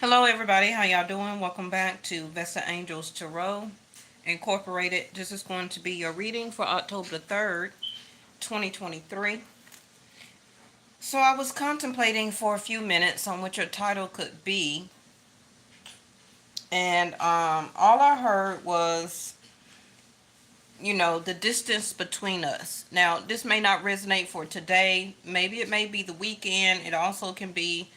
Hello, everybody. How y'all doing? Welcome back to Vesta Angels Tarot Incorporated. This is going to be your reading for October the 3rd, 2023. So I was contemplating for a few minutes on what your title could be, and all I heard was, the distance between us. Now, this may not resonate for today. Maybe it may be the weekend. It also can be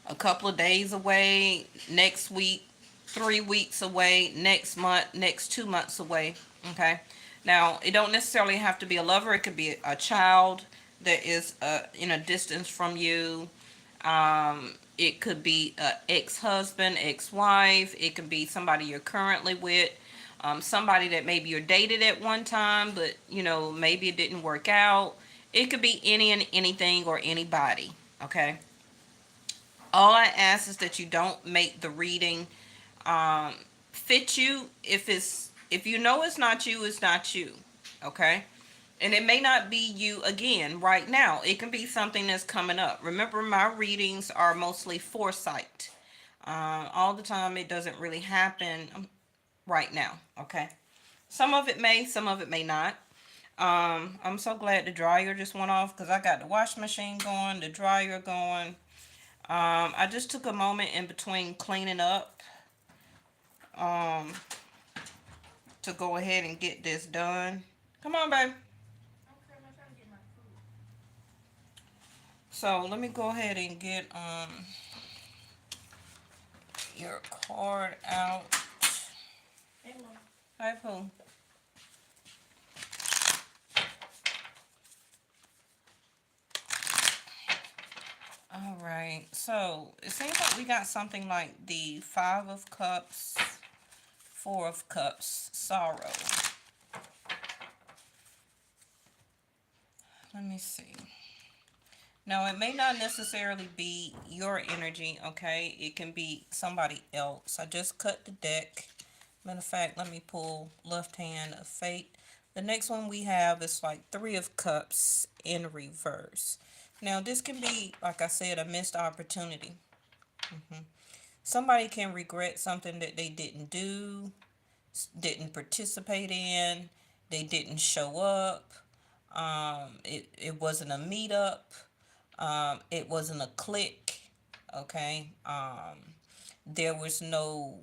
a couple of days away, next week, 3 weeks away, next month, next 2 months away. Okay. Now, it don't necessarily have to be a lover. It could be a child that is in a distance from you. It could be a ex-husband, ex-wife. It could be somebody you're currently with. Somebody that maybe you're dated at one time, but maybe it didn't work out. It could be any and anything or anybody. Okay. All I ask is that you don't make the reading um, fit you. If you know it's not you, it's not you. Okay. And it may not be you again right now. It can be something that's coming up. Remember, my readings are mostly foresight. All the time, it doesn't really happen right now. Okay. Some of it may, some of it may not. I'm so glad the dryer just went off because I got the washing machine going, the dryer going. I just took a moment in between cleaning up um, to go ahead and get this done. Come on, babe. So let me go ahead and get your card out. Hi, Pooh. All right. So it seems like we got something like the Five of Cups, Four of Cups, Sorrow. Let me see. Now, it may not necessarily be your energy, okay? It can be somebody else. I just cut the deck. Matter of fact, let me pull Left Hand of Fate. The next one we have is like Three of Cups in reverse. Now, this can be, like I said, a missed opportunity. Somebody can regret something that they didn't do, didn't participate in, they didn't show up. It wasn't a meetup. It wasn't a click. Okay. There was no,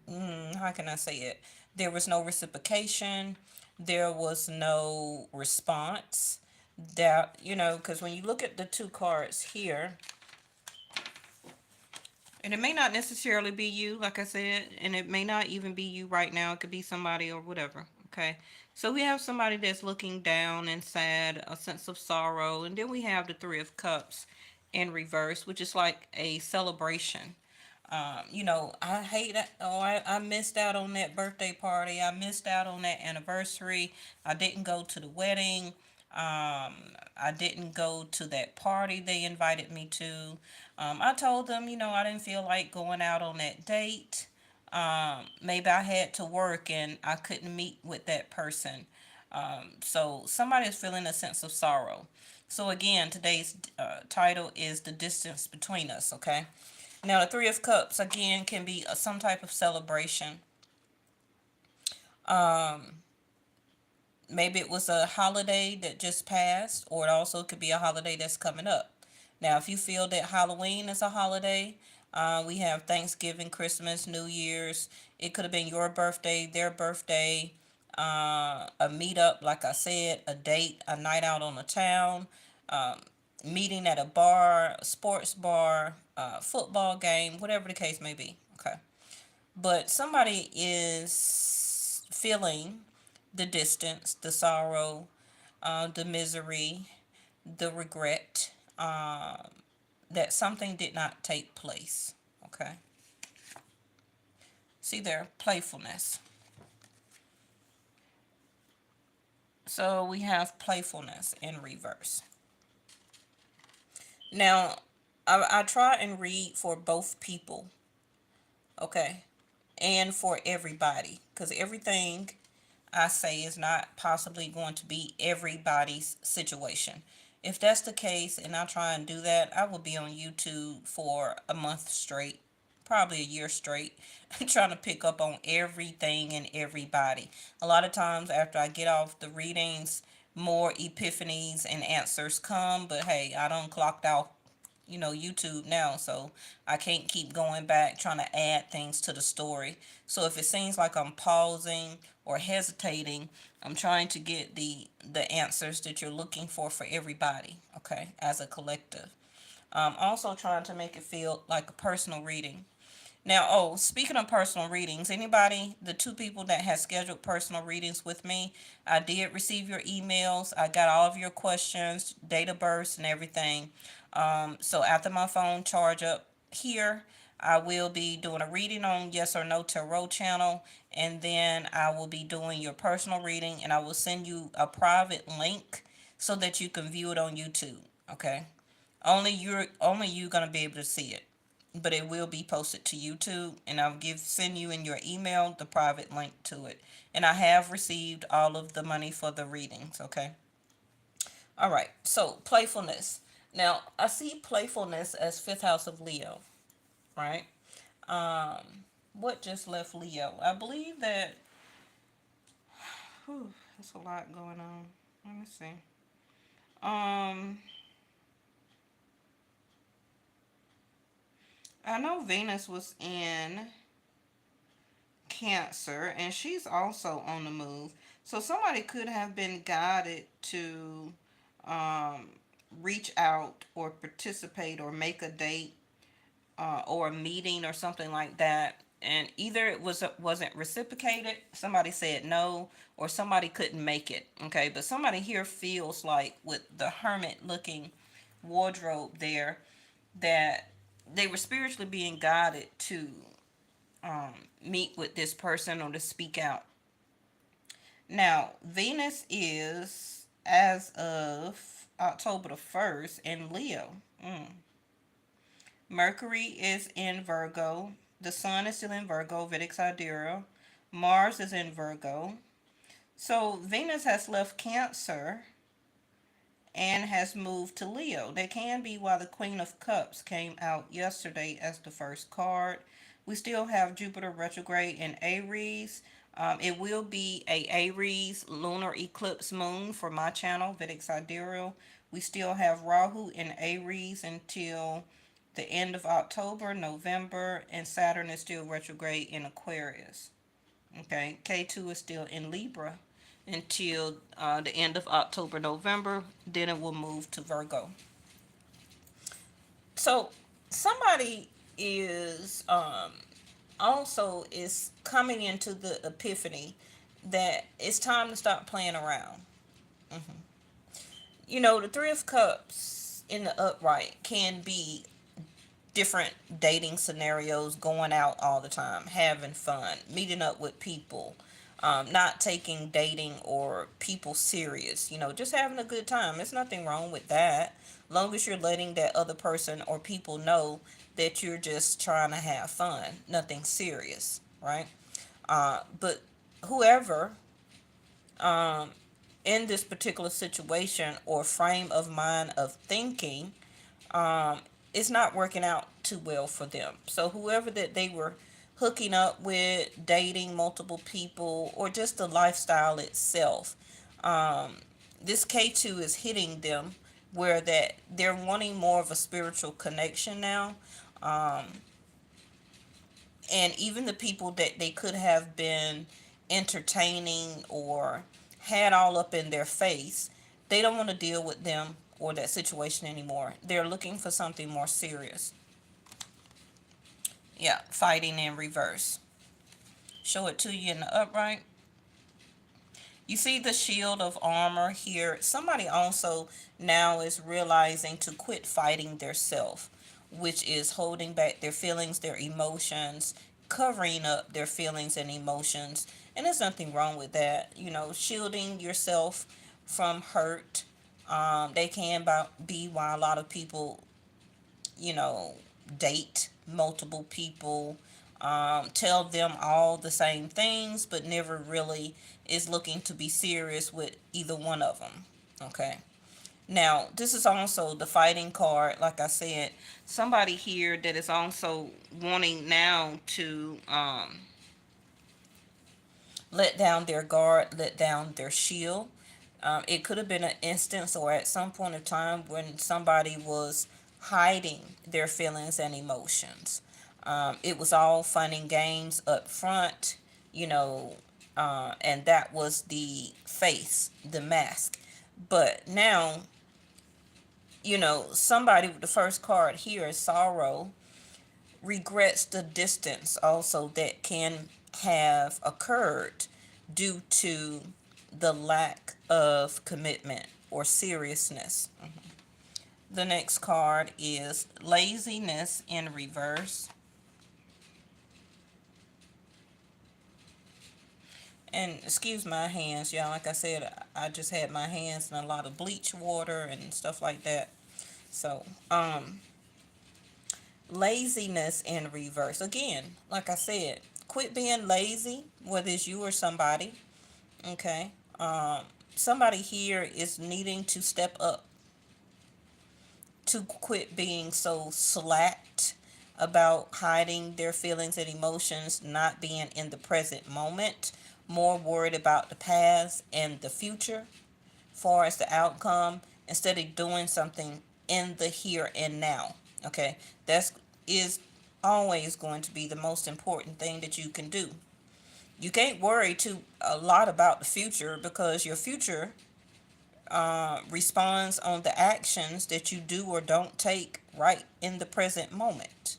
how can I say it? There was no reciprocation. There was no response. That, because when you look at the two cards here, and it may not necessarily be you, like I said, and it may not even be you right now. It could be somebody or whatever. Okay. So we have somebody that's looking down and sad, a sense of sorrow. And then we have the Three of Cups in reverse, which is like a celebration. I hate that. Oh, I missed out on that birthday party. I missed out on that anniversary. I didn't go to the wedding. I didn't go to that party they invited me to. I told them, I didn't feel like going out on that date. Maybe I had to work and I couldn't meet with that person. So somebody is feeling a sense of sorrow. So again, today's title is The Distance Between Us, okay? Now, the Three of Cups, again, can be some type of celebration. Maybe it was a holiday that just passed, or it also could be a holiday that's coming up. Now, if you feel that Halloween is a holiday, we have Thanksgiving, Christmas, New Year's. It could have been your birthday, their birthday, a meetup, like I said, a date, a night out on the town, meeting at a bar, a sports bar, football game, whatever the case may be. Okay. But somebody is feeling the distance, the sorrow, the misery, the regret that something did not take place. Okay. See there, playfulness. So we have playfulness in reverse. Now, I try and read for both people, okay, and for everybody, because everything I say is not possibly going to be everybody's situation. If that's the case and I try and do that, I will be on YouTube for a month straight, probably a year straight, trying to pick up on everything and everybody. A lot of times after I get off the readings, more epiphanies and answers come, but hey, I done clocked out, YouTube now, so I can't keep going back trying to add things to the story. So if it seems like I'm pausing or hesitating, I'm trying to get the answers that you're looking for everybody, okay, as a collective. Also trying to make it feel like a personal reading. Now, oh, speaking of personal readings, anybody, the two people that had scheduled personal readings with me, I did receive your emails. I got all of your questions, date of birth, and everything. So after my phone charge up here, I will be doing a reading on Yes or No Tarot channel, and then I will be doing your personal reading, and I will send you a private link so that you can view it on YouTube. Okay, only you gonna be able to see it, but it will be posted to YouTube, and I'll send you in your email the private link to it. And I have received all of the money for the readings, okay? All right. So, playfulness. Now, I see playfulness as fifth house of Leo, right? What just left Leo? I believe that there's a lot going on. Let me see. Um I know Venus was in Cancer, and she's also on the move. So somebody could have been guided to um, reach out or participate or make a date or a meeting or something like that. And either it wasn't reciprocated, somebody said no, or somebody couldn't make it. Okay, but somebody here feels like with the hermit looking wardrobe there that they were spiritually being guided to meet with this person or to speak out. Now, Venus is, as of October the 1st, in Leo. Mercury is in Virgo. The Sun is still in Virgo, Vedic Sidereal. Mars is in Virgo. So, Venus has left Cancer and has moved to Leo. That can be why the Queen of Cups came out yesterday as the first card. We still have Jupiter retrograde in Aries. It will be a Aries lunar eclipse moon for my channel, Vedic Sidereal. We still have Rahu in Aries until the end of October, November, and Saturn is still retrograde in Aquarius. Okay, K2 is still in Libra until the end of October, November. Then it will move to Virgo. So somebody is also is coming into the epiphany that it's time to stop playing around. The Three of Cups in the upright can be different dating scenarios, going out all the time, having fun, meeting up with people, not taking dating or people serious, just having a good time. There's nothing wrong with that. Long as you're letting that other person or people know that you're just trying to have fun, nothing serious, right? But whoever in this particular situation or frame of mind of thinking, it's not working out too well for them. So whoever that they were hooking up with, dating multiple people, or just the lifestyle itself, this K2 is hitting them where that they're wanting more of a spiritual connection now. Um, and even the people that they could have been entertaining or had all up in their face, they don't want to deal with them or that situation anymore. They're looking for something more serious. Yeah, fighting in reverse. Show it to you in the upright. You see the shield of armor here. Somebody also now is realizing to quit fighting their self, which is holding back their feelings, their emotions, covering up their feelings and emotions. And there's nothing wrong with that. Shielding yourself from hurt. They can be why a lot of people, you know, date multiple people, tell them all the same things, but never really is looking to be serious with either one of them. Okay. Now, this is also the fighting card. Like I said, somebody here that is also wanting now to let down their guard, let down their shield. It could have been an instance or at some point of time when somebody was hiding their feelings and emotions. It was all fun and games up front, you know, and that was the face, the mask. But now, somebody with the first card here is sorrow, regrets the distance also that can have occurred due to the lack of commitment or seriousness. The next card is laziness in reverse. And excuse my hands, y'all. Like I said, I just had my hands in a lot of bleach water and stuff like that. So, laziness in reverse. Again, like I said, quit being lazy, whether it's you or somebody. Okay. Somebody here is needing to step up to quit being so slacked about hiding their feelings and emotions, not being in the present moment, more worried about the past and the future far as the outcome instead of doing something in the here and now. Okay, that's is always going to be the most important thing that you can do. You can't worry too a lot about the future because your future responds on the actions that you do or don't take right in the present moment.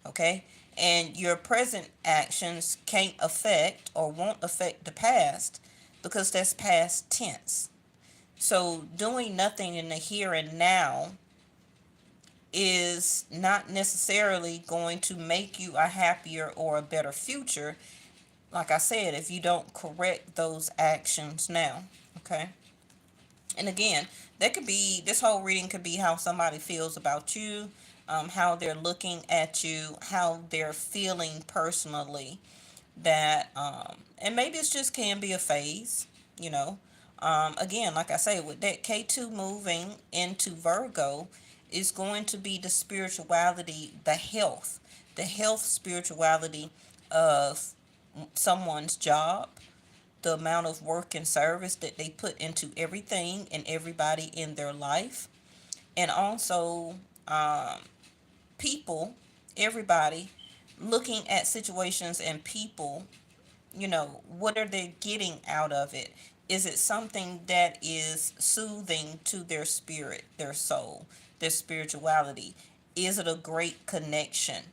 Okay, and your present actions can't affect or won't affect the past because that's past tense. So doing nothing in the here and now is not necessarily going to make you a happier or a better future. Like I said, if you don't correct those actions now. Okay. And again, that could be, this whole reading could be how somebody feels about you, how they're looking at you, how they're feeling personally. And maybe it's just can be a phase, you know. Again, like I say, with that K2 moving into Virgo, is going to be the spirituality, the health spirituality of someone's job, the amount of work and service that they put into everything and everybody in their life, and also people, everybody looking at situations and people, what are they getting out of it? Is it something that is soothing to their spirit, their soul, their spirituality? Is it a great connection?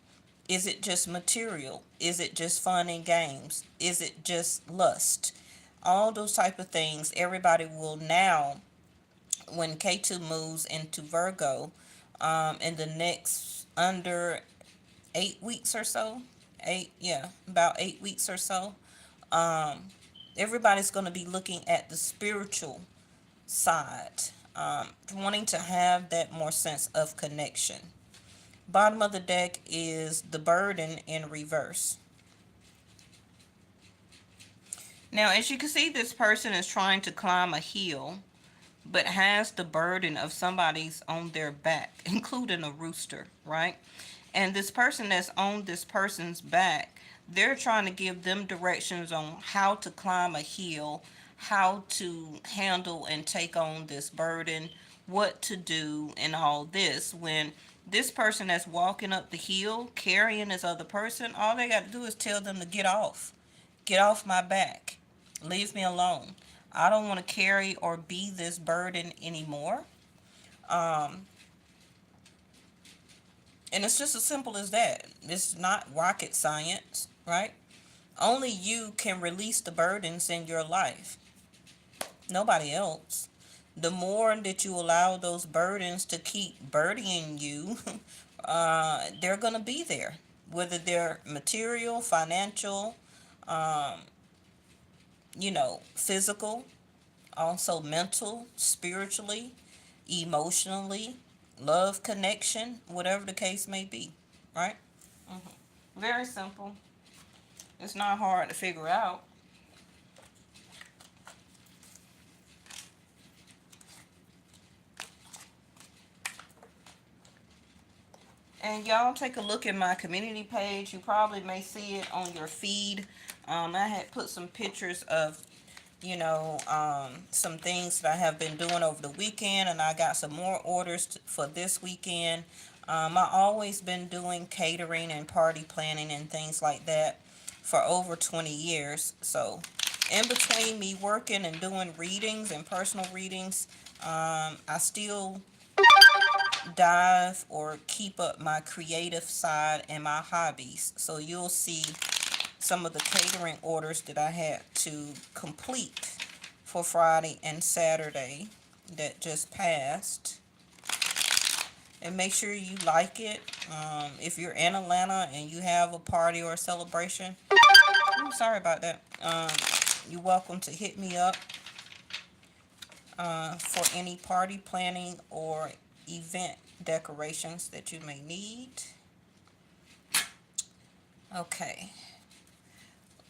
Is it just material? Is it just fun and games? Is it just lust? All those type of things, everybody will now, when K2 moves into Virgo, in the next under 8 weeks or so, about 8 weeks or so, everybody's going to be looking at the spiritual side, wanting to have that more sense of connection. Bottom of the deck is the burden in reverse. Now, as you can see, this person is trying to climb a hill, but has the burden of somebody's on their back, including a rooster, right? And this person that's on this person's back, they're trying to give them directions on how to climb a hill, how to handle and take on this burden, what to do, and all this. When this person that's walking up the hill carrying this other person, all they got to do is tell them to get off my back, leave me alone. I don't want to carry or be this burden anymore. Um, and it's just as simple as that. It's not rocket science, right? Only you can release the burdens in your life. Nobody else. The more that you allow those burdens to keep burdening you, they're going to be there. Whether they're material, financial, um, physical, also mental, spiritually, emotionally, love connection, whatever the case may be, right? Very simple. It's not hard to figure out. And y'all take a look at my community page. You probably may see it on your feed. I had put some pictures of, some things that I have been doing over the weekend, and I got some more orders for this weekend. I always been doing catering and party planning and things like that for over 20 years. So in between me working and doing readings and personal readings, I still dive or keep up my creative side and my hobbies. So you'll see some of the catering orders that I had to complete for Friday and Saturday that just passed. And make sure you like it. If you're in Atlanta and you have a party or a celebration, I'm sorry about that. You're welcome to hit me up for any party planning or event decorations that you may need. Okay,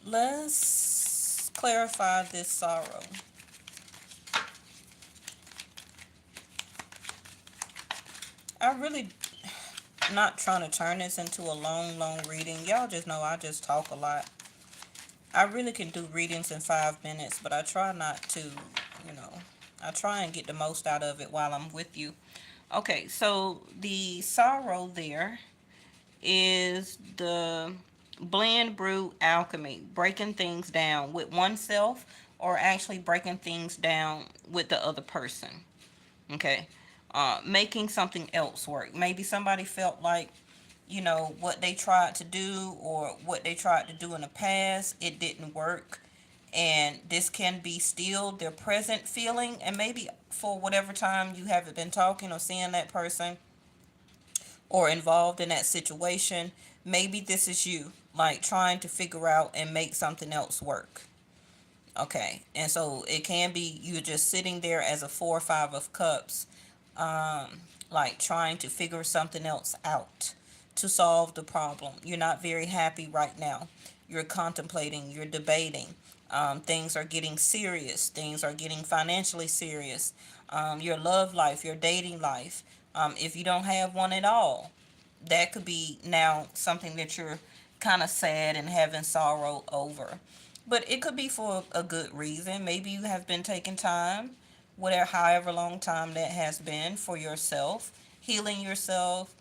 let's clarify this sorrow. I really not trying to turn this into a long reading. Y'all just know I just talk a lot. I really can do readings in 5 minutes, but I try not to, I try and get the most out of it while I'm with you. Okay, so the sorrow there is the blend brew alchemy, breaking things down with oneself or actually breaking things down with the other person. Okay, making something else work. Maybe somebody felt like, what they tried to do or what they tried to do in the past, it didn't work. And this can be still their present feeling. And maybe for whatever time you haven't been talking or seeing that person or involved in that situation, maybe this is you, like trying to figure out and make something else work. Okay, and so it can be you just sitting there as a 4 or 5 of cups, like trying to figure something else out to solve the problem. You're not very happy right now. You're contemplating, you're debating. Things are getting serious. Things are getting financially serious. Your love life, your dating life. If you don't have one at all, that could be now something that you're kind of sad and having sorrow over. But it could be for a good reason. Maybe you have been taking time, whatever, however long time that has been, for yourself, healing yourself,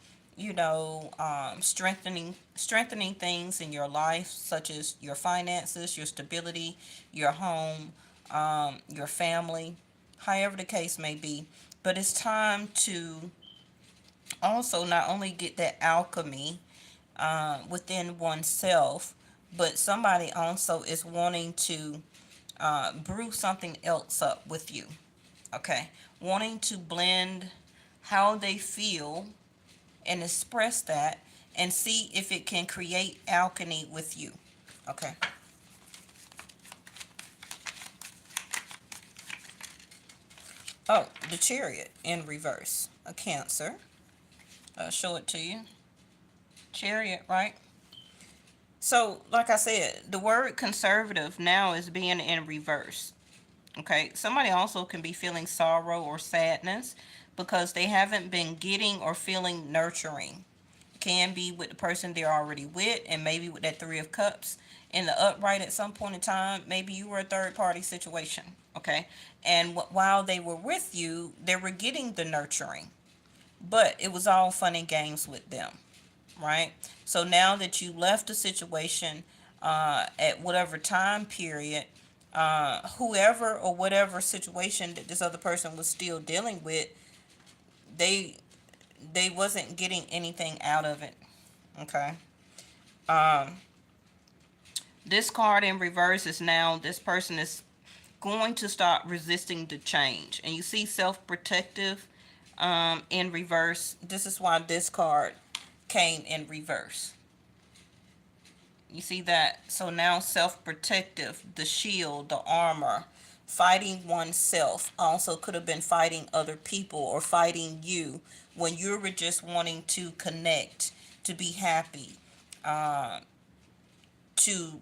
strengthening things in your life, such as your finances, your stability, your home, your family, however the case may be. But it's time to also not only get that alchemy within oneself, but somebody also is wanting to brew something else up with you. Okay, wanting to blend how they feel and express that and see if it can create alchemy with you. Okay. Oh, the Chariot in reverse, a Cancer. I'll show it to you. Chariot, right? So, like I said, the word conservative now is being in reverse. Okay, somebody also can be feeling sorrow or sadness because they haven't been getting or feeling nurturing. Can be with the person they're already with, and maybe with that 3 of Cups in the upright at some point in time. Maybe you were a third party situation. Okay, and while they were with you, they were getting the nurturing, but it was all fun and games with them, right? So now that you left the situation at whatever time period, whoever or whatever situation that this other person was still dealing with, they wasn't getting anything out of it. Okay. This card in reverse is now this person is going to start resisting the change, and you see self-protective in reverse. This is why this card came in reverse. You see that? So now self-protective, the shield, the armor, fighting oneself. Also could have been fighting other people or fighting you when you were just wanting to connect, to be happy, to,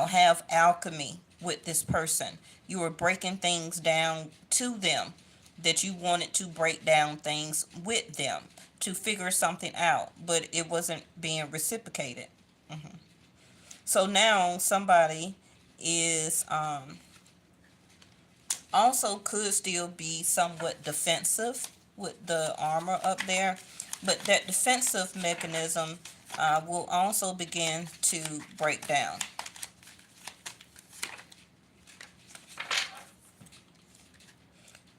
have alchemy with this person. You were breaking things down to them that you wanted to break down things with them to figure something out, but it wasn't being reciprocated. So now somebody is also could still be somewhat defensive with the armor up there, but that defensive mechanism will also begin to break down.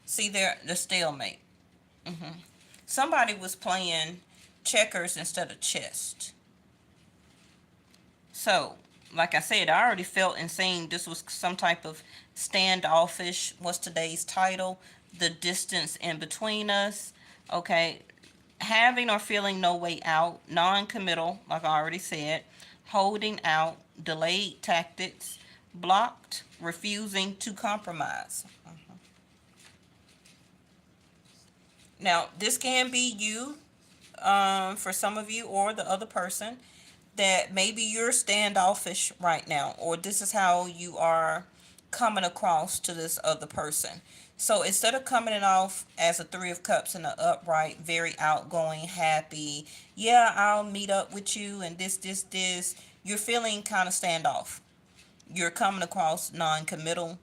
See there, the stalemate. Somebody was playing checkers instead of chess. So, like I said, I already felt and seen this was some type of standoffish. What's today's title? The distance in between us. Okay. Having or feeling no way out. Non-committal, like I already said. Holding out. Delayed tactics. Blocked. Refusing to compromise. Now, this can be you, for some of you, or the other person, that maybe you're standoffish right now, or this is how you are coming across to this other person. So instead of coming it off as a Three of Cups in the upright, very outgoing, happy, yeah, I'll meet up with you, and this, you're feeling kind of standoff. You're coming across non-committal.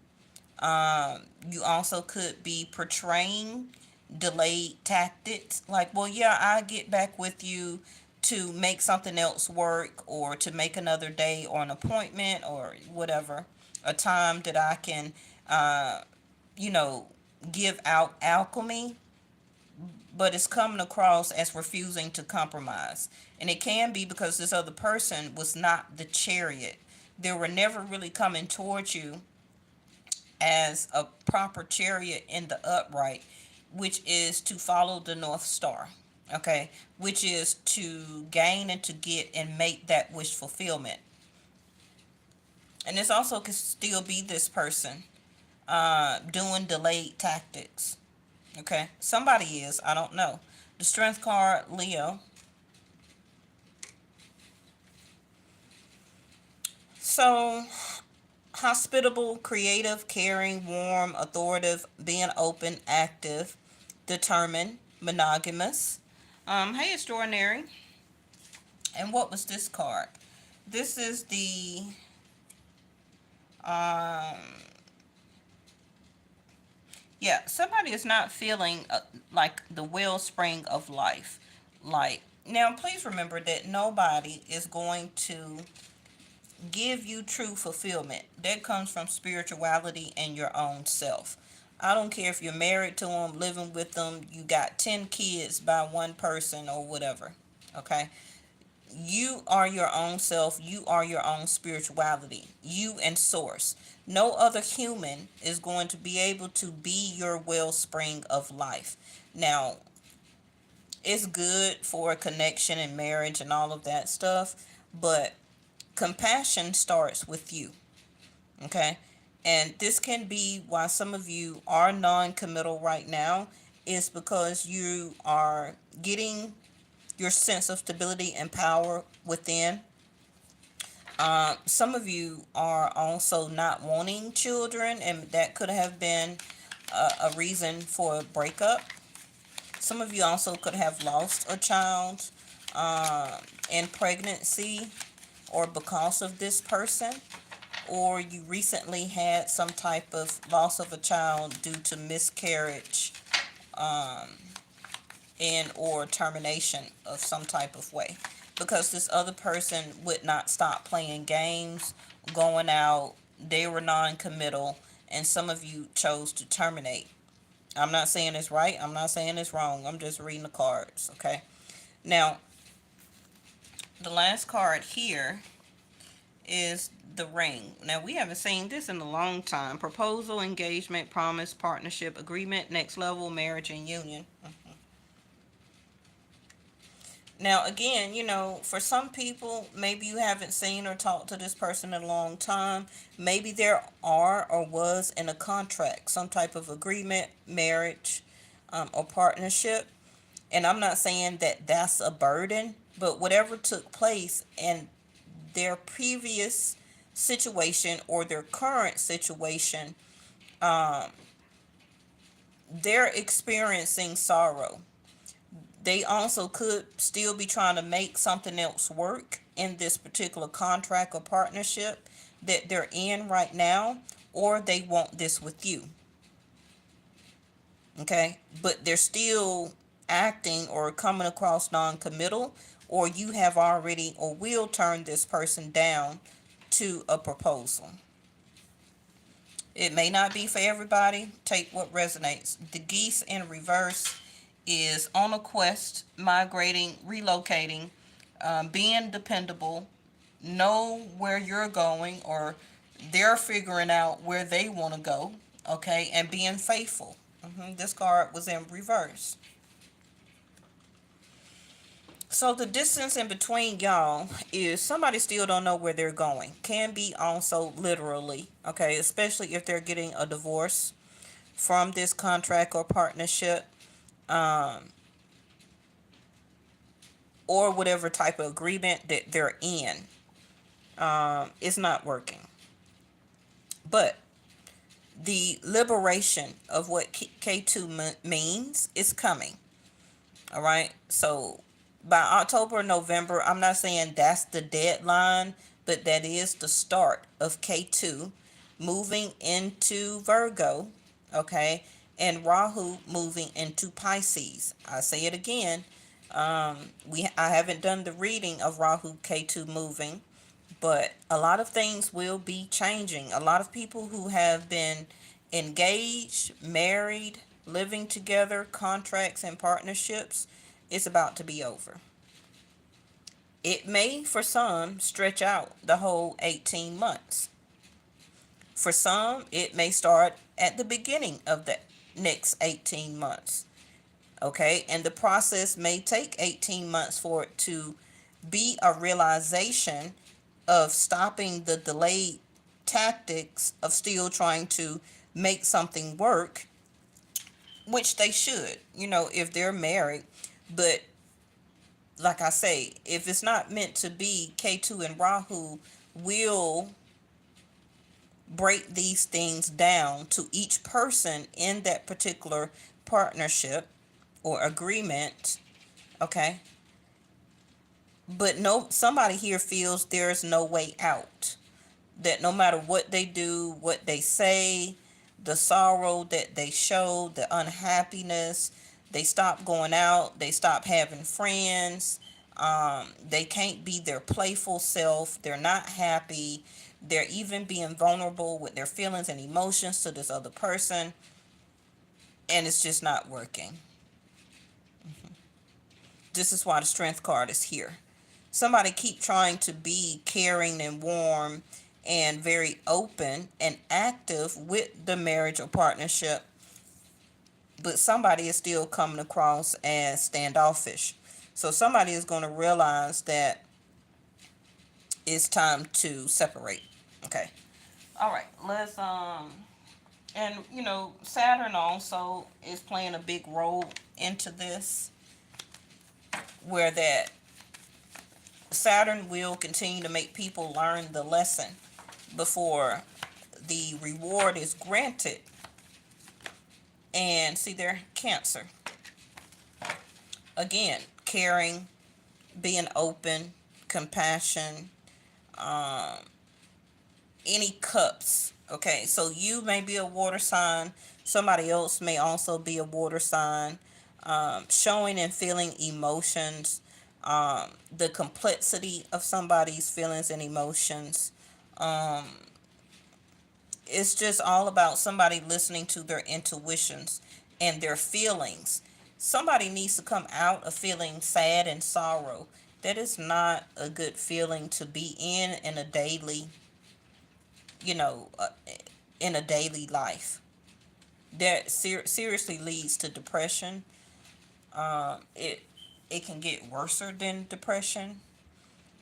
You also could be portraying delayed tactics, like, well, yeah, I'll get back with you to make something else work, or to make another day, or an appointment, or whatever, a time that I can you know give out alchemy, but it's coming across as refusing to compromise. And it can be because this other person was not the Chariot. They were never really coming towards you as a proper Chariot in the upright, which is to follow the North Star, okay, which is to gain and to get and make that wish fulfillment. And this also could still be this person doing delayed tactics, okay. Somebody is, I don't know. The Strength card, Leo. So, hospitable, creative, caring, warm, authoritative, being open, active, determined, monogamous. Hey, extraordinary. And what was this card? This is the yeah, somebody is not feeling like the wellspring of life. Like, now please remember that nobody is going to give you true fulfillment. That comes from spirituality and your own self. I don't care if you're married to them, living with them, you got 10 kids by one person or whatever. Okay? You are your own self. You are your own spirituality. You and source. No other human is going to be able to be your wellspring of life. Now, it's good for a connection and marriage and all of that stuff, but compassion starts with you. Okay? And this can be why some of you are non-committal right now, is because you are getting your sense of stability and power within. Some of you are also not wanting children, and that could have been a reason for a breakup. Some of you also could have lost a child in pregnancy, or because of this person, or you recently had some type of loss of a child due to miscarriage, and or termination of some type of way, because this other person would not stop playing games, going out. They were non-committal, and some of you chose to terminate. I'm not saying it's right, I'm not saying it's wrong, I'm just reading the cards. Okay, now the last card here is the ring. Now, we haven't seen this in a long time. Proposal, engagement, promise, partnership, agreement, next level, marriage, and union. Now, again, for some people, maybe you haven't seen or talked to this person in a long time. Maybe there are or was in a contract, some type of agreement, marriage, or partnership. And I'm not saying that that's a burden, but whatever took place in their previous situation or their current situation, they're experiencing sorrow. They also could still be trying to make something else work in this particular contract or partnership that they're in right now, or they want this with you. Okay, but they're still acting or coming across non-committal, or you have already or will turn this person down to a proposal. It may not be for everybody. Take what resonates. The geese in reverse is on a quest, migrating, relocating, being dependable, know where you're going, or they're figuring out where they want to go, okay, and being faithful. This card was in reverse. So the distance in between y'all is somebody still don't know where they're going. Can be also literally, okay, especially if they're getting a divorce from this contract or partnership, or whatever type of agreement that they're in. It's not working. But the liberation of what K2 means is coming. All right. So by October, November, I'm not saying that's the deadline, but that is the start of K2 moving into Virgo. Okay. And Rahu moving into Pisces. I say it again. I haven't done the reading of Rahu K2 moving, but a lot of things will be changing. A lot of people who have been engaged, married, living together, contracts and partnerships, it's about to be over. It may, for some, stretch out the whole 18 months. For some, it may start at the beginning of the next 18 months. Okay, and the process may take 18 months for it to be a realization of stopping the delayed tactics of still trying to make something work, which they should, if they're married. But like I say, if it's not meant to be, K2 and Rahu will break these things down to each person in that particular partnership or agreement. Okay, but no, somebody here feels there's no way out, that no matter what they do, what they say, the sorrow that they show, the unhappiness, they stop going out, they stop having friends, they can't be their playful self, they're not happy, they're even being vulnerable with their feelings and emotions to this other person, and it's just not working. This is why the strength card is here. Somebody keep trying to be caring and warm and very open and active with the marriage or partnership, but somebody is still coming across as standoffish. So somebody is going to realize that it's time to separate. Okay. All right. Let's and Saturn also is playing a big role into this, where that Saturn will continue to make people learn the lesson before the reward is granted. And see there, Cancer. Again, caring, being open, compassion, any cups. Okay, so you may be a water sign. Somebody else may also be a water sign. Showing and feeling emotions. The complexity of somebody's feelings and emotions. It's just all about somebody listening to their intuitions and their feelings. Somebody needs to come out of feeling sad and sorrow. That is not a good feeling to be in a daily, in a daily life. That seriously leads to depression. It can get worse than depression.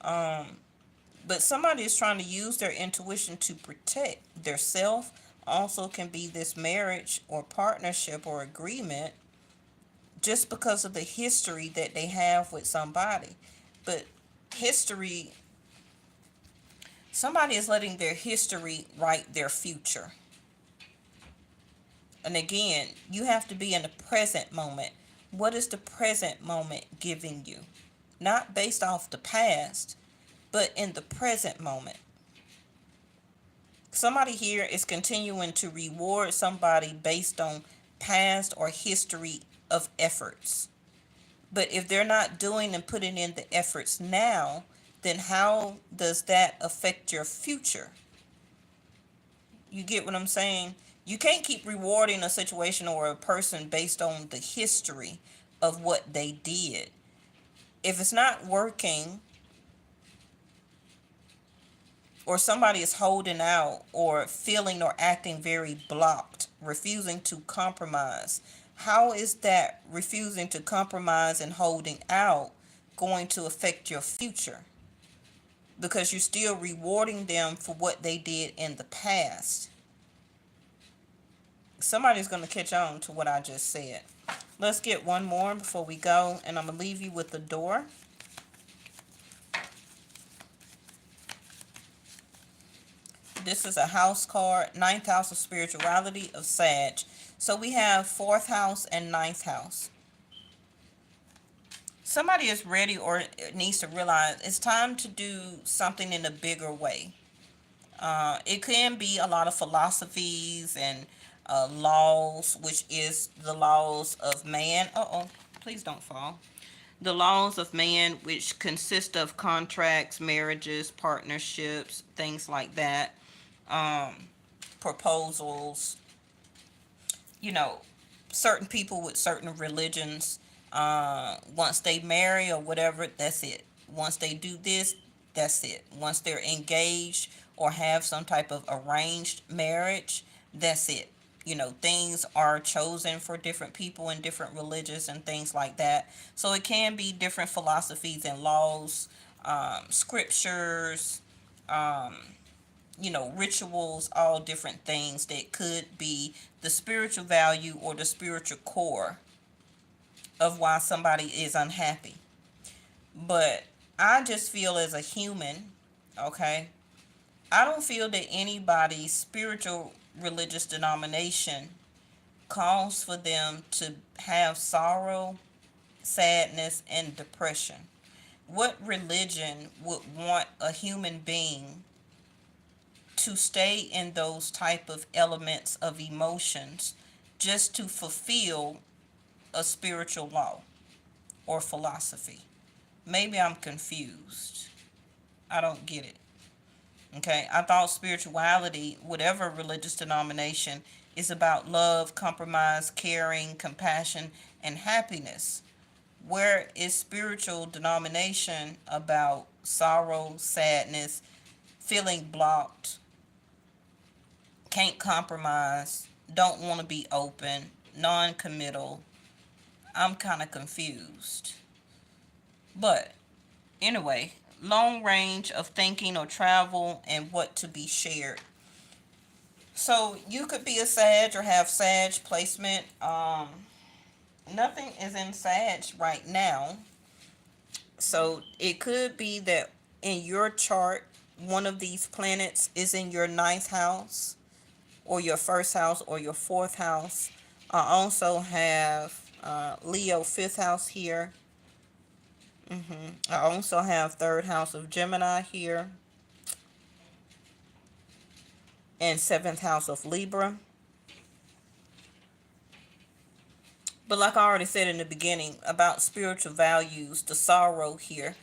But somebody is trying to use their intuition to protect their self. Also can be this marriage or partnership or agreement just because of the history that they have with somebody. But history, somebody is letting their history write their future. And again, you have to be in the present moment What is the present moment giving you? Not based off the past, but in the present moment. Somebody here is continuing to reward somebody based on past or history of efforts. But if they're not doing and putting in the efforts now, then how does that affect your future? You get what I'm saying? You can't keep rewarding a situation or a person based on the history of what they did. If it's not working, or somebody is holding out or feeling or acting very blocked, refusing to compromise, how is that refusing to compromise and holding out going to affect your future? Because you're still rewarding them for what they did in the past. Somebody's going to catch on to what I just said. Let's get one more before we go, and I'm going to leave you with the door. This is a house card, 9th house of spirituality of Sag. So we have 4th house and 9th house. Somebody is ready or needs to realize it's time to do something in a bigger way. It can be a lot of philosophies and laws, which is the laws of man. Please don't fall. The laws of man, which consist of contracts, marriages, partnerships, things like that. Proposals, certain people with certain religions, once they marry or whatever, that's it. Once they do this, that's it. Once they're engaged or have some type of arranged marriage, that's it. Things are chosen for different people in different religions and things like that. So it can be different philosophies and laws, scriptures, rituals, all different things that could be the spiritual value or the spiritual core of why somebody is unhappy. But I just feel as a human, okay, I don't feel that anybody's spiritual religious denomination calls for them to have sorrow, sadness, and depression. What religion would want a human being to stay in those type of elements of emotions just to fulfill a spiritual law or philosophy? Maybe I'm confused. I don't get it. Okay, I thought spirituality, whatever religious denomination, is about love, compromise, caring, compassion, and happiness. Where is spiritual denomination about sorrow, sadness, feeling blocked, can't compromise, don't want to be open, non-committal? I'm kind of confused. But anyway, long range of thinking or travel and what to be shared. So you could be a Sag or have Sag placement. Nothing is in Sag right now. So it could be that in your chart, one of these planets is in your 9th house or your 1st house or your 4th house. I also have Leo 5th house here. I also have 3rd house of Gemini here. And 7th house of Libra. But like I already said in the beginning about spiritual values, the sorrow here,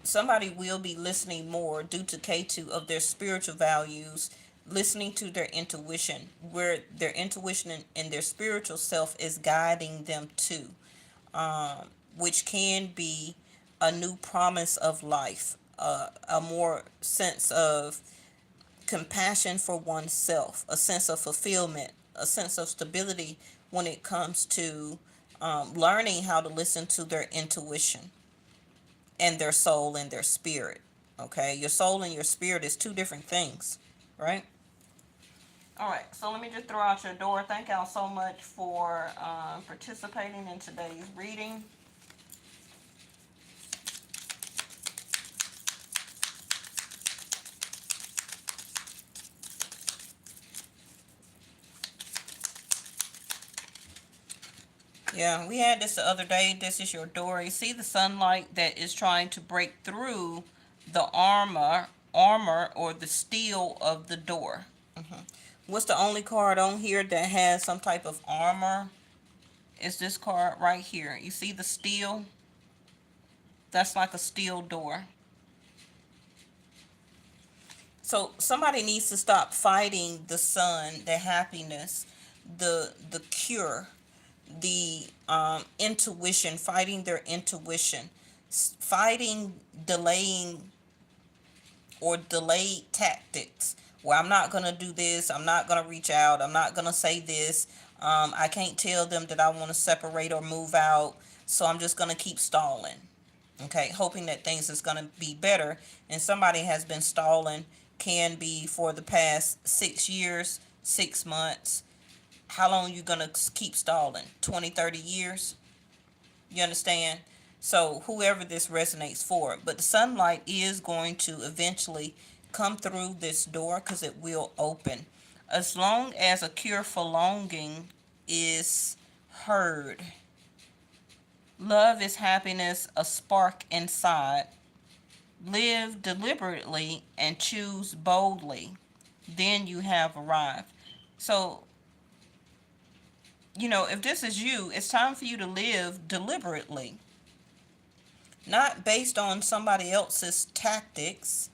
somebody will be listening more due to K2 of their spiritual values, listening to their intuition, where their intuition and their spiritual self is guiding them to, which can be a new promise of life, a more sense of compassion for oneself, a sense of fulfillment, a sense of stability when it comes to learning how to listen to their intuition and their soul and their spirit. Okay, your soul and your spirit is two different things, right? All right, so let me just throw out your door. Thank y'all so much for participating in today's reading. Yeah, we had this the other day. This is your door. You see the sunlight that is trying to break through the armor or the steel of the door. What's the only card on here that has some type of armor? Is this card right here. You see the steel? That's like a steel door. So somebody needs to stop fighting the sun, the happiness, the cure, the intuition, fighting their intuition, fighting delaying or delayed tactics. Well, I'm not going to do this. I'm not going to reach out. I'm not going to say this. I can't tell them that I want to separate or move out. So I'm just going to keep stalling. Okay, hoping that things is going to be better. And somebody has been stalling, can be for the past 6 years, 6 months. How long you going to keep stalling? 20, 30 years? You understand? So whoever this resonates for, but the sunlight is going to eventually come through this door because it will open. As long as a cure for longing is heard. Love is happiness, a spark inside. Live deliberately and choose boldly. Then you have arrived. So, if this is you, it's time for you to live deliberately. Not based on somebody else's tactics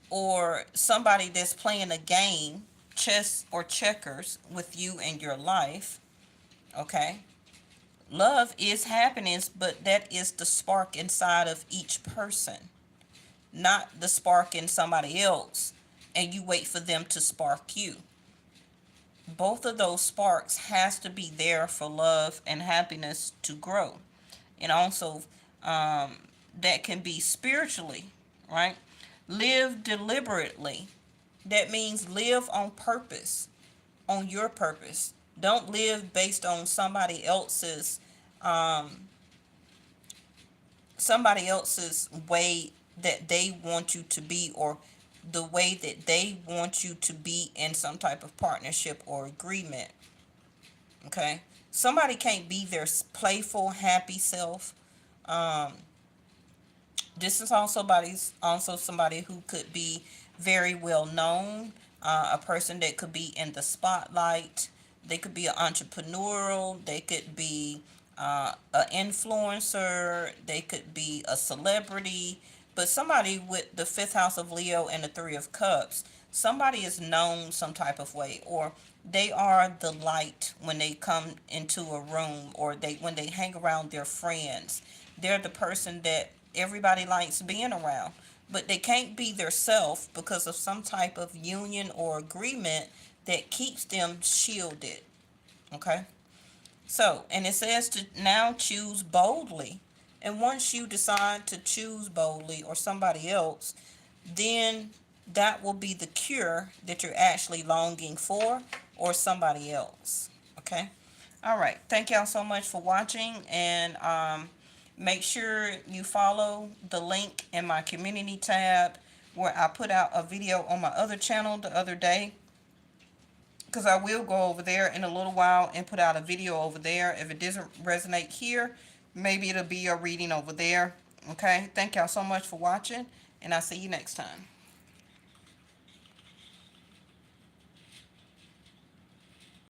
or somebody that's playing a game, chess or checkers, with you and your life. Okay? Love is happiness, but that is the spark inside of each person, not the spark in somebody else, and you wait for them to spark you. Both of those sparks has to be there for love and happiness to grow. And also, that can be spiritually, right? Live deliberately. That means live on purpose, on your purpose. Don't live based on somebody else's way that they want you to be, or the way that they want you to be in some type of partnership or agreement. Okay? Somebody can't be their playful, happy self. This is also somebody who could be very well known, a person that could be in the spotlight. They could be an entrepreneurial. They could be an influencer. They could be a celebrity. But somebody with the fifth house of Leo and the 3 of Cups, somebody is known some type of way, or they are the light when they come into a room, or when they hang around their friends. They're the person that everybody likes being around, but they can't be their self because of some type of union or agreement that keeps them shielded. Okay? So, and it says to now choose boldly. And once you decide to choose boldly, or somebody else, then that will be the cure that you're actually longing for, or somebody else. Okay? All right. Thank y'all so much for watching, and make sure you follow the link in my community tab where I put out a video on my other channel the other day, because I will go over there in a little while and put out a video over there. If it doesn't resonate here, maybe it'll be a reading over there. Okay? Thank y'all so much for watching, and I'll see you next time.